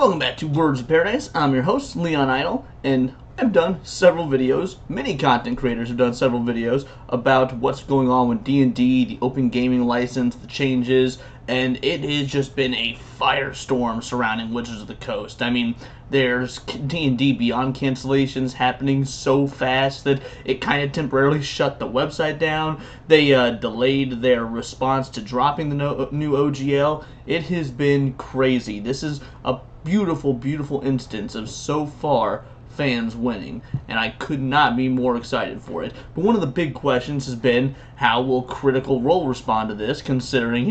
Welcome back to Words of Paradise. I'm your host, Leon Idle, and I've done several videos, many content creators have done several videos about what's going on with D&D, the open gaming license, the changes, and it has just been a firestorm surrounding Wizards of the Coast. I mean, there's D&D Beyond cancellations happening so fast that it kind of temporarily shut the website down. They delayed their response to dropping the new OGL. It has been crazy. This is a beautiful, beautiful instance of so far fans winning, and I could not be more excited for it. But one of the big questions has been, how will Critical Role respond to this, considering,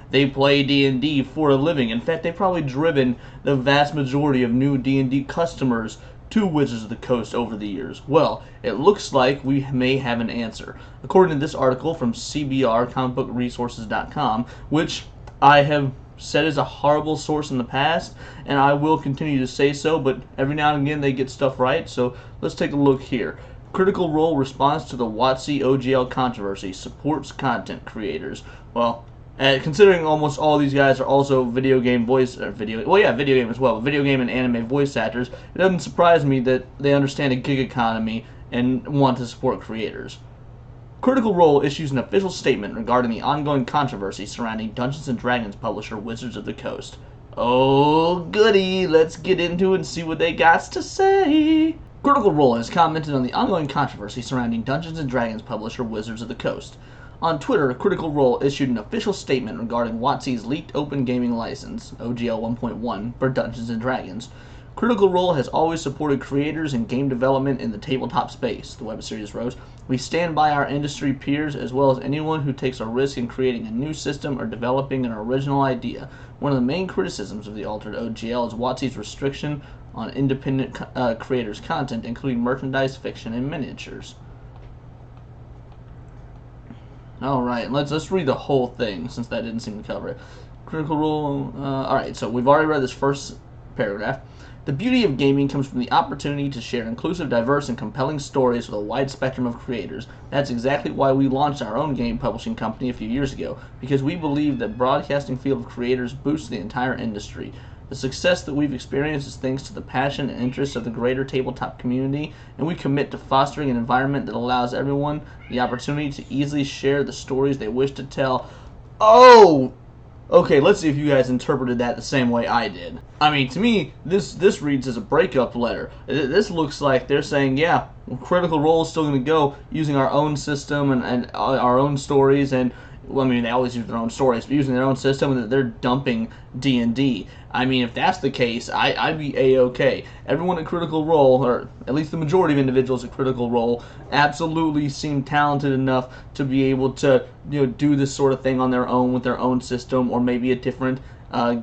they play D&D for a living. In fact, they've probably driven the vast majority of new D&D customers to Wizards of the Coast over the years. Well, it looks like we may have an answer. According to this article from CBR, comicbookresources.com, which I have said is a horrible source in the past, and I will continue to say so, but every now and again they get stuff right, so let's take a look here. Critical Role responds to the WotC OGL controversy, supports content creators. Well, considering almost all these guys are also video game and anime voice actors, it doesn't surprise me that they understand a gig economy and want to support creators. Critical Role issues an official statement regarding the ongoing controversy surrounding Dungeons & Dragons publisher Wizards of the Coast. Oh goody, let's get into it and see what they got to say. Critical Role has commented on the ongoing controversy surrounding Dungeons & Dragons publisher Wizards of the Coast. On Twitter, Critical Role issued an official statement regarding WotC's leaked open gaming license, OGL 1.1, for Dungeons & Dragons. Critical Role has always supported creators and game development in the tabletop space, the web series wrote. We stand by our industry peers as well as anyone who takes a risk in creating a new system or developing an original idea. One of the main criticisms of the altered OGL is WotC's restriction on independent creators' content, including merchandise, fiction, and miniatures. Alright, let's read the whole thing, since that didn't seem to cover it. Critical Role, alright, so we've already read this first paragraph. The beauty of gaming comes from the opportunity to share inclusive, diverse, and compelling stories with a wide spectrum of creators. That's exactly why we launched our own game publishing company a few years ago, because we believe that broadcasting field of creators boosts the entire industry. The success that we've experienced is thanks to the passion and interest of the greater tabletop community, and we commit to fostering an environment that allows everyone the opportunity to easily share the stories they wish to tell. Oh! Okay, let's see if you guys interpreted that the same way I did. I mean, to me, this reads as a breakup letter. This looks like they're saying, yeah, Critical Role is still going to go using our own system and our own stories, and, well, I mean, they always use their own stories, but using their own system, and that they're dumping D&D. I mean, if that's the case, I'd be A-okay. Everyone at Critical Role, or at least the majority of individuals at Critical Role, absolutely seem talented enough to be able to, do this sort of thing on their own with their own system, or maybe a different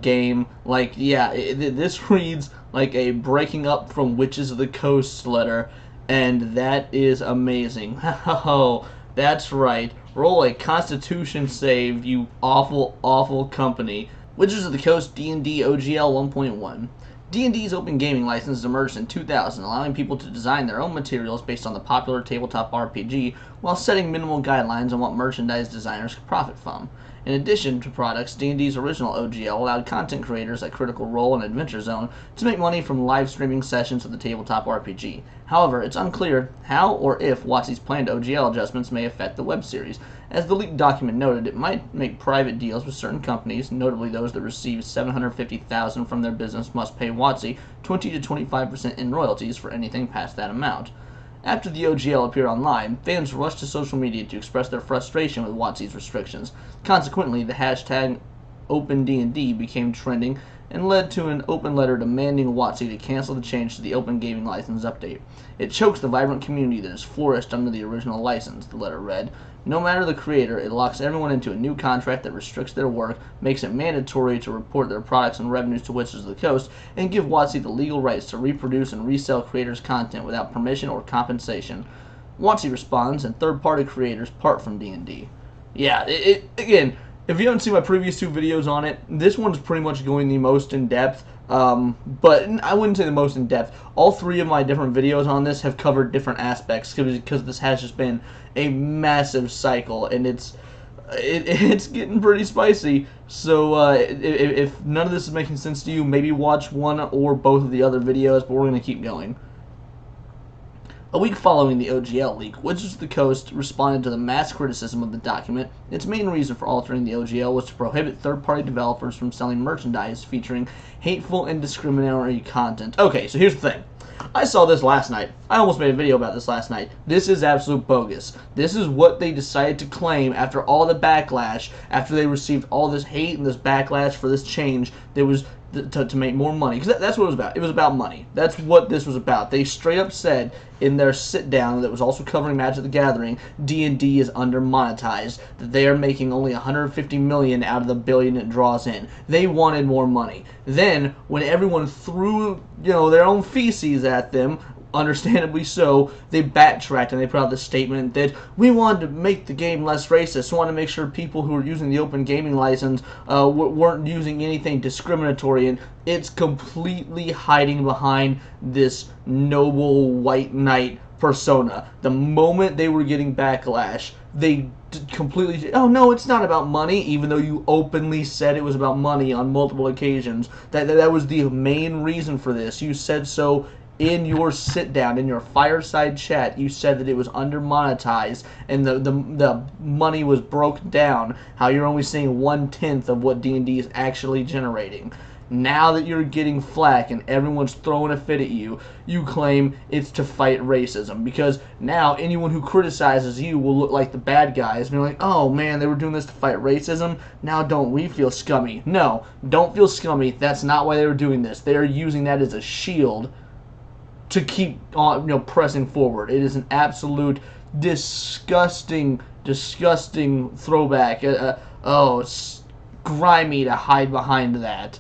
game. Like, yeah, this reads like a breaking up from Witches of the Coast letter, and that is amazing. Oh, that's right. Roll a Constitution save, you awful, awful company. Wizards of the Coast D&D OGL 1.1. D&D's open gaming license emerged in 2000, allowing people to design their own materials based on the popular tabletop RPG, while setting minimal guidelines on what merchandise designers could profit from. In addition to products, D&D's original OGL allowed content creators like Critical Role and Adventure Zone to make money from live streaming sessions of the tabletop RPG. However, it's unclear how or if WotC's planned OGL adjustments may affect the web series. As the leaked document noted, it might make private deals with certain companies, notably those that receive $750,000 from their business must pay WotC 20 to 25% in royalties for anything past that amount. After the OGL appeared online, fans rushed to social media to express their frustration with WotC's restrictions. Consequently, the hashtag OpenD&D became trending and led to an open letter demanding WotC to cancel the change to the Open Gaming License update. It chokes the vibrant community that has flourished under the original license, the letter read. No matter the creator, it locks everyone into a new contract that restricts their work, makes it mandatory to report their products and revenues to Wizards of the Coast, and give WotC the legal rights to reproduce and resell creators' content without permission or compensation. WotC responds, and third-party creators part from D&D. Yeah, again, if you haven't seen my previous two videos on it, this one's pretty much going the most in-depth, but I wouldn't say the most in-depth. All three of my different videos on this have covered different aspects, because this has just been a massive cycle, and it's it's getting pretty spicy. So if none of this is making sense to you, maybe watch one or both of the other videos, but we're going to keep going. A week following the OGL leak, Wizards of the Coast responded to the mass criticism of the document. Its main reason for altering the OGL was to prohibit third-party developers from selling merchandise featuring hateful and discriminatory content. Okay, so here's the thing. I saw this last night. I almost made a video about this last night. This is absolute bogus. This is what they decided to claim after all the backlash, after they received all this hate and this backlash for this change. There was to make more money, because that's what it was about. It was about money. That's what this was about. They straight up said in their sit down that was also covering Magic the Gathering, D&D is under monetized, that they are making only $150 million out of the billion it draws in. They wanted more money. Then when everyone threw their own feces at them, understandably so, they backtracked and they put out this statement that we wanted to make the game less racist. We wanted to make sure people who were using the open gaming license weren't using anything discriminatory, and it's completely hiding behind this noble white knight persona. The moment they were getting backlash, they completely, oh no, it's not about money, even though you openly said it was about money on multiple occasions. That was the main reason for this. You said so in your sit down, in your fireside chat. You said that it was under monetized and the money was broken down, how you're only seeing 1/10 of what D&D is actually generating. Now that you're getting flack and everyone's throwing a fit at you, you claim it's to fight racism, because now anyone who criticizes you will look like the bad guys and be like, oh man, they were doing this to fight racism, now don't we feel scummy? No, don't feel scummy. That's not why they were doing this. They are using that as a shield to keep on, pressing forward. It is an absolute disgusting throwback. It's grimy to hide behind that.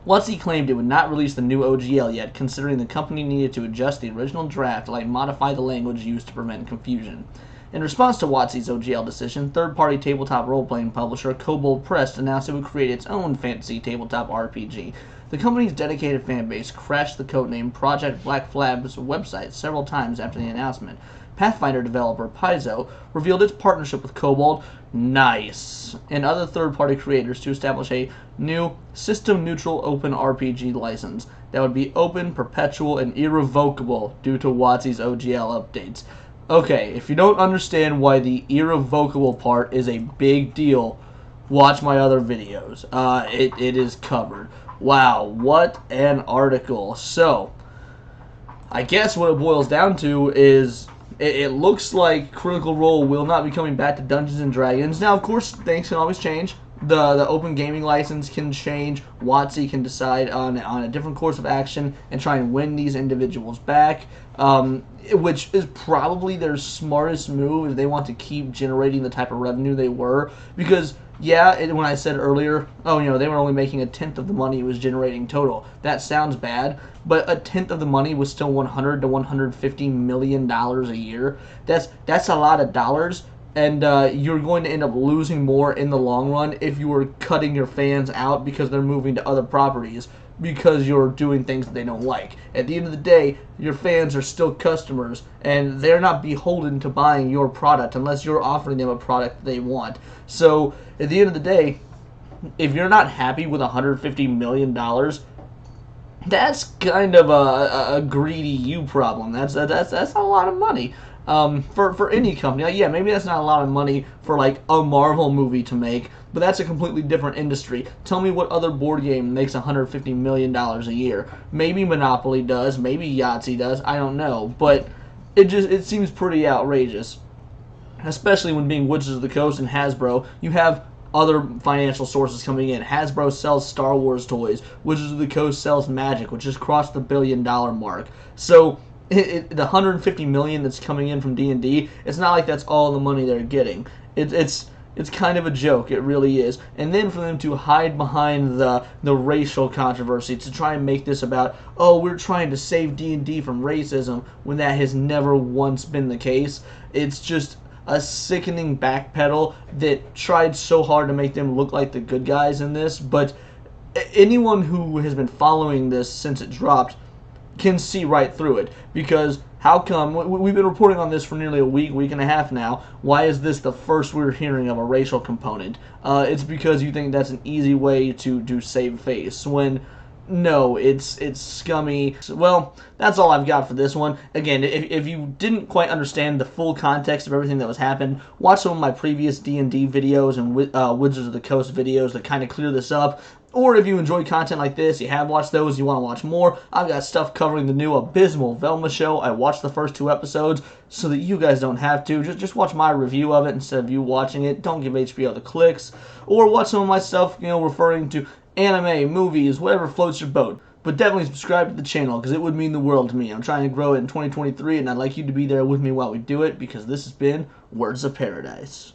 WotC claimed it would not release the new OGL yet, considering the company needed to adjust the original draft to modify the language used to prevent confusion. In response to WotC's OGL decision, third-party tabletop role-playing publisher Kobold Press announced it would create its own fantasy tabletop RPG. The company's dedicated fanbase crashed the codename Project Black Flag's website several times after the announcement. Pathfinder developer Paizo revealed its partnership with Kobold, nice, and other third-party creators to establish a new system-neutral open RPG license that would be open, perpetual, and irrevocable due to WotC's OGL updates. Okay, if you don't understand why the irrevocable part is a big deal, watch my other videos. It is covered. Wow, what an article. So, I guess what it boils down to is it looks like Critical Role will not be coming back to Dungeons and Dragons. Now, of course, things can always change. The open gaming license can change. WotC can decide on a different course of action and try and win these individuals back, which is probably their smartest move if they want to keep generating the type of revenue they were. Because, yeah, when I said earlier, they were only making 1/10 of the money it was generating total. That sounds bad, but 1/10 of the money was still $100 to $150 million a year. That's a lot of dollars. And you're going to end up losing more in the long run if you were cutting your fans out because they're moving to other properties because you're doing things that they don't like. At the end of the day, your fans are still customers, and they're not beholden to buying your product unless you're offering them a product they want. So, at the end of the day, if you're not happy with $150 million, that's kind of a greedy you problem. That's a lot of money. For any company. Yeah, maybe that's not a lot of money for a Marvel movie to make, but that's a completely different industry. Tell me what other board game makes $150 million a year. Maybe Monopoly does, maybe Yahtzee does, I don't know, but it seems pretty outrageous. Especially when being Wizards of the Coast and Hasbro, you have other financial sources coming in. Hasbro sells Star Wars toys. Wizards of the Coast sells Magic, which has crossed the $1 billion mark. So the $150 million that's coming in from D&D, it's not like that's all the money they're getting. It's kind of a joke. It really is. And then for them to hide behind the racial controversy to try and make this about, we're trying to save D&D from racism when that has never once been the case. It's just a sickening backpedal that tried so hard to make them look like the good guys in this. But anyone who has been following this since it dropped can see right through it, because How come? We've been reporting on this for nearly a week and a half now. Why is this the first we're hearing of a racial component? It's because you think that's an easy way to save face, when no, it's scummy. Well, that's all I've got for this one. Again, if you didn't quite understand the full context of everything that was happening, watch some of my previous D&D videos and Wizards of the Coast videos that kind of clear this up. Or if you enjoy content like this, you have watched those, you want to watch more, I've got stuff covering the new abysmal Velma show. I watched the first 2 episodes so that you guys don't have to. Just watch my review of it instead of you watching it. Don't give HBO the clicks. Or watch some of my stuff, referring to anime, movies, whatever floats your boat. But definitely subscribe to the channel, because it would mean the world to me. I'm trying to grow it in 2023, and I'd like you to be there with me while we do it, because this has been Words of Paradise.